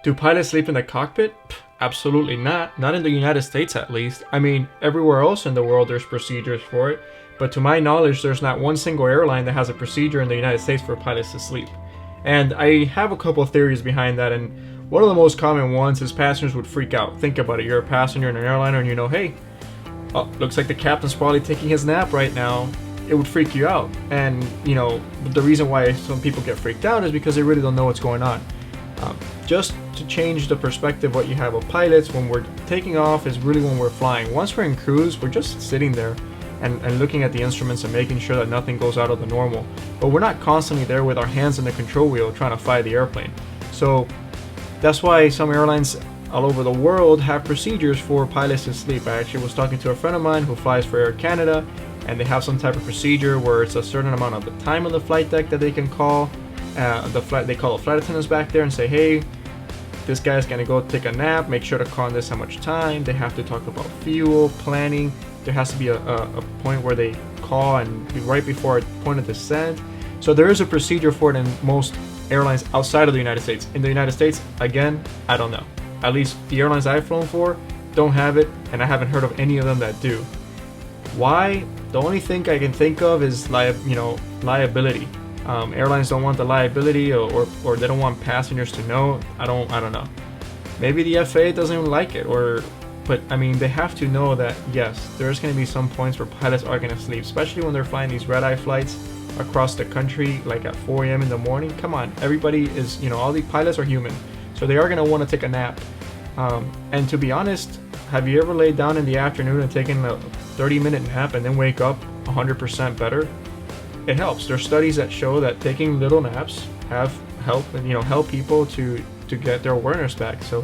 Do pilots sleep in the cockpit? Absolutely not. Not in the United States, at least. I mean, everywhere else in the world there's procedures for it, but to my knowledge, there's not one single airline that has a procedure in the United States for pilots to sleep. And I have a couple of theories behind that, and one of the most common ones is passengers would freak out. Think about it. You're a passenger in an airliner and you know, hey, looks like the captain's probably taking his nap right now. It would freak you out. And, you know, the reason why some people get freaked out is because they really don't know what's going on. Just to change the perspective, what you have of pilots when we're taking off is really when we're flying. Once we're in cruise, we're just sitting there and looking at the instruments and making sure that nothing goes out of the normal. But we're not constantly there with our hands on the control wheel trying to fly the airplane. So that's why some airlines all over the world have procedures for pilots to sleep. I actually was talking to a friend of mine who flies for Air Canada, and they have some type of procedure where it's a certain amount of the time on the flight deck that they can call. They call the flight attendants back there and say, hey, this guy's gonna go take a nap, make sure to call on this how much time. They have to talk about fuel, planning. There has to be a point where they call and be right before a point of descent. So there is a procedure for it in most airlines outside of the United States. In the United States, again, I don't know. At least the airlines I've flown for don't have it, and I haven't heard of any of them that do. Why? The only thing I can think of is liability. Airlines don't want the liability, or they don't want passengers to know. I don't know. Maybe the FAA doesn't even like it, but I mean, they have to know that yes, there's going to be some points where pilots are going to sleep, especially when they're flying these red-eye flights across the country, like at 4 a.m. in the morning. Come on, everybody is, all the pilots are human, so they are going to want to take a nap. And to be honest, have you ever laid down in the afternoon and taken a 30-minute nap and then wake up 100% better? It helps. There's studies that show that taking little naps help people to get their awareness back. So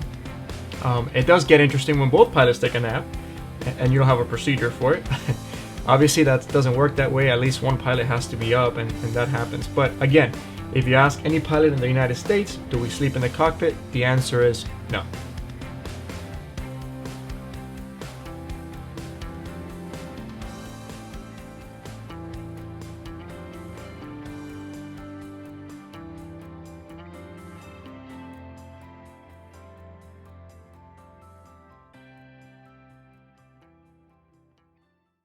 it does get interesting when both pilots take a nap and you don't have a procedure for it. Obviously that doesn't work that way. At least one pilot has to be up, and that happens. But again, if you ask any pilot in the United States, do we sleep in the cockpit? The answer is no.